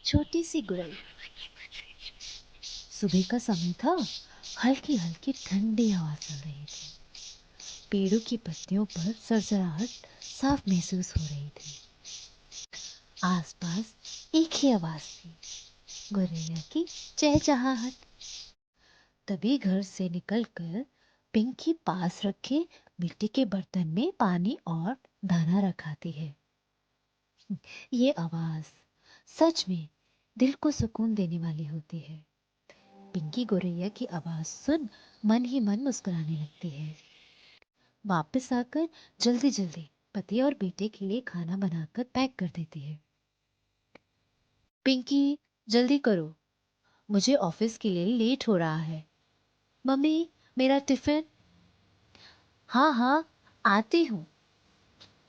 छोटी सी गुड़ैल। सुबह का समय था। हल्की हल्की ठंडी हवा चल रही थी। पेड़ों की पत्तियों पर सरसराहट साफ महसूस हो रही थी। आसपास एक ही आवाज थी, गुड़ैया की चहचहाहट। तभी घर से निकलकर पिंकी पास रखे मिट्टी के बर्तन में पानी और दाना रखाती है। ये आवाज सच में दिल को सुकून देने वाली होती है। पिंकी गौरैया की आवाज सुन मन ही मन मुस्कुराने लगती है। वापस आकर जल्दी जल्दी पति और बेटे के लिए खाना बनाकर पैक कर देती है। पिंकी, जल्दी करो, मुझे ऑफिस के लिए लेट हो रहा है। मम्मी, मेरा टिफिन। हाँ हाँ, आती हूँ।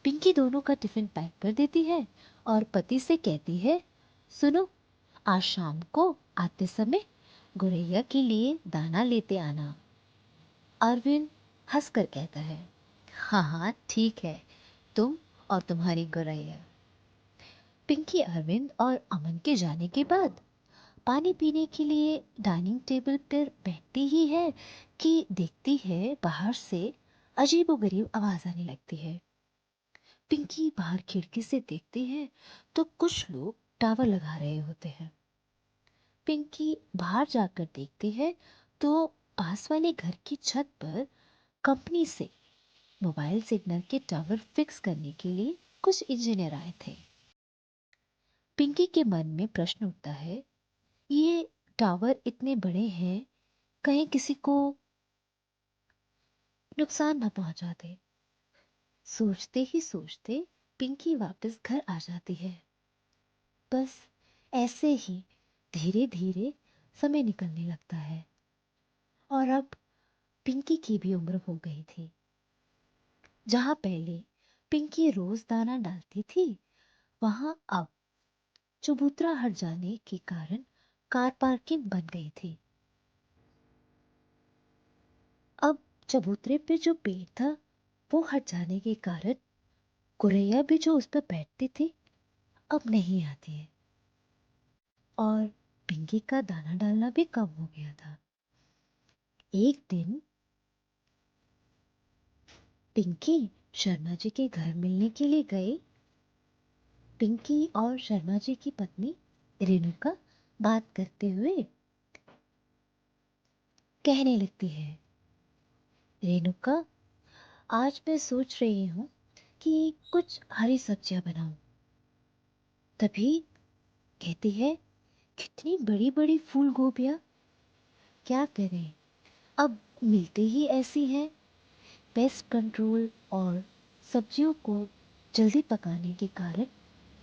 पिंकी दोनों का टिफिन पैक कर देती है और पति से कहती है, सुनो, आज शाम को आते समय गौरैया के लिए दाना लेते आना। अरविंद हंसकर कहता है, हाँ हाँ ठीक है, तुम और तुम्हारी गौरैया। पिंकी अरविंद और अमन के जाने के बाद पानी पीने के लिए डाइनिंग टेबल पर बैठती ही है कि देखती है बाहर से अजीबोगरीब आवाज आने लगती है। पिंकी बाहर खिड़की से देखती है तो कुछ लोग टावर लगा रहे होते हैं। पिंकी बाहर जाकर देखती है तो पास वाले घर की छत पर कंपनी से मोबाइल सिग्नल के टावर फिक्स करने के लिए कुछ इंजीनियर आए थे। पिंकी के मन में प्रश्न उठता है, ये टावर इतने बड़े हैं, कहीं किसी को नुकसान न पहुंचा दे। सोचते ही सोचते पिंकी वापस घर आ जाती है। बस ऐसे ही धीरे धीरे समय निकलने लगता है और अब पिंकी की भी उम्र हो गई थी। जहां पहले पिंकी रोज दाना डालती थी, वहां अब चबूतरा हट जाने के कारण कार पार्किंग बन गई थी। अब चबूतरे पे जो पेड़ था वो हट जाने के कारण गुरैया भी जो उस पर बैठती थी अब नहीं आती है और पिंकी का दाना डालना भी कम हो गया था। एक दिन पिंकी शर्मा जी के घर मिलने के लिए गई। पिंकी और शर्मा जी की पत्नी रेणुका बात करते हुए कहने लगती है, रेणुका, आज मैं सोच रही हूँ कि कुछ हरी सब्जियां बनाऊं। तभी कहती है, कितनी बड़ी बड़ी फूल गोभियां, क्या करें, अब मिलते ही ऐसी हैं। पेस्ट कंट्रोल और सब्जियों को जल्दी पकाने के कारण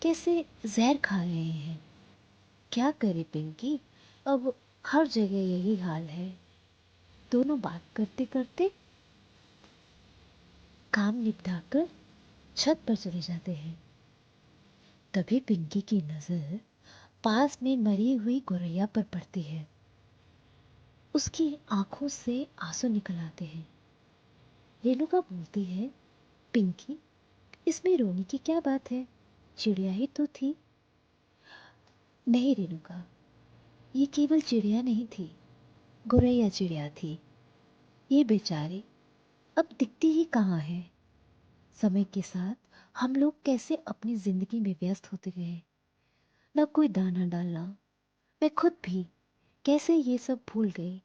कैसे जहर खा रहे हैं। क्या करे पिंकी, अब हर जगह यही हाल है। दोनों बात करते करते काम निपटाकर छत पर चले जाते हैं। तभी पिंकी की नजर पास में मरी हुई गौरैया पर पड़ती है। उसकी आंखों से आंसू निकल आते हैं। रेणुका बोलती है, पिंकी, इसमें रोने की क्या बात है, चिड़िया ही तो थी। नहीं रेणुका, ये केवल चिड़िया नहीं थी, गौरैया चिड़िया थी। ये बेचारी अब दिखती ही कहाँ है। समय के साथ हम लोग कैसे अपनी जिंदगी में व्यस्त होते गए, न कोई दाना डालना। मैं खुद भी कैसे ये सब भूल गई।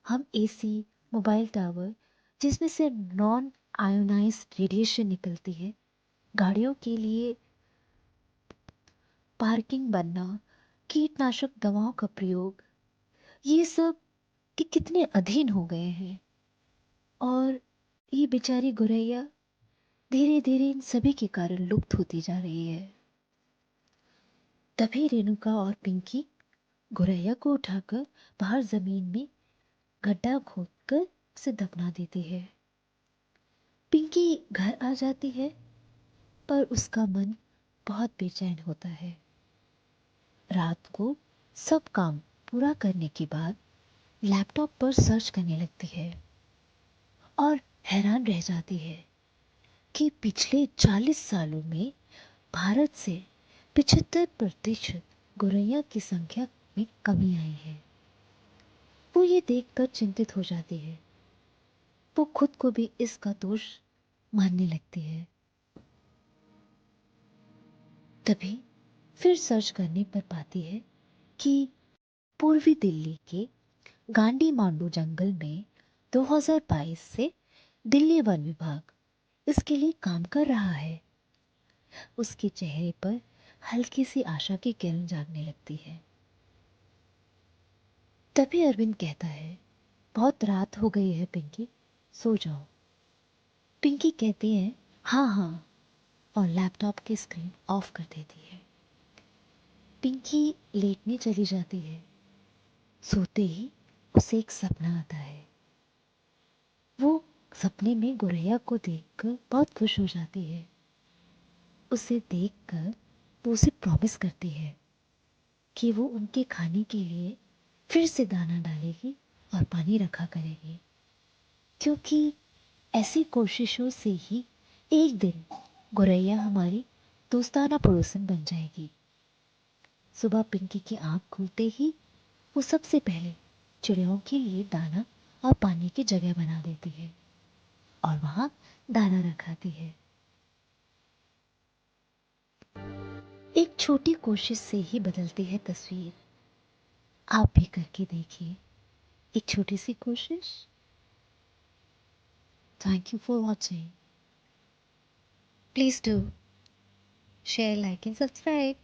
हम एसी, मोबाइल टावर जिसमें से नॉन आयोनाइज्ड रेडिएशन निकलती है, गाड़ियों के लिए पार्किंग बनना, कीटनाशक दवाओं का प्रयोग, ये सब के कितने अधीन हो गए हैं। और ये बेचारी गौरैया धीरे धीरे इन सभी के कारण लुप्त होती जा रही है। तभी रेणुका और पिंकी गौरैया को उठाकर बाहर जमीन में गड्ढा खोदकर उसे दफना देती है। पिंकी घर आ जाती है पर उसका मन बहुत बेचैन होता है। रात को सब काम पूरा करने के बाद लैपटॉप पर सर्च करने लगती है और हैरान रह जाती है कि पिछले 40 सालों में भारत से 75% गौरैया की संख्या में कमी आई है। वो ये देखकर चिंतित हो जाती है। वो खुद को भी इसका दोष मानने लगती है। तभी फिर सर्च करने पर पाती है कि पूर्वी दिल्ली के गांडी मांडू जंगल में 2022 से दिल्ली वन विभाग इसके लिए काम कर रहा है। उसके चेहरे पर हल्की सी आशा की किरण जागने लगती है। तभी अरविंद कहता है, बहुत रात हो गई है पिंकी, सो जाओ। पिंकी कहती है, हाँ हाँ, और लैपटॉप की स्क्रीन ऑफ कर देती है। पिंकी लेटने चली जाती है। सोते ही उसे एक सपना आता है। वो सपने में गौरैया को देखकर बहुत खुश हो जाती है। उसे देखकर वो उसे प्रॉमिस करती है कि वो उनके खाने के लिए फिर से दाना डालेगी और पानी रखा करेगी, क्योंकि ऐसी कोशिशों से ही एक दिन गौरैया हमारी दोस्ताना पड़ोसन बन जाएगी। सुबह पिंकी की आंख खुलते ही वो सबसे पहले चिड़ियों के लिए दाना और पानी की जगह बना देती है और वहां दाना रखाती है। एक छोटी कोशिश से ही बदलती है तस्वीर। आप भी करके देखिए एक छोटी सी कोशिश। Thank you for watching. Please do share, like and subscribe.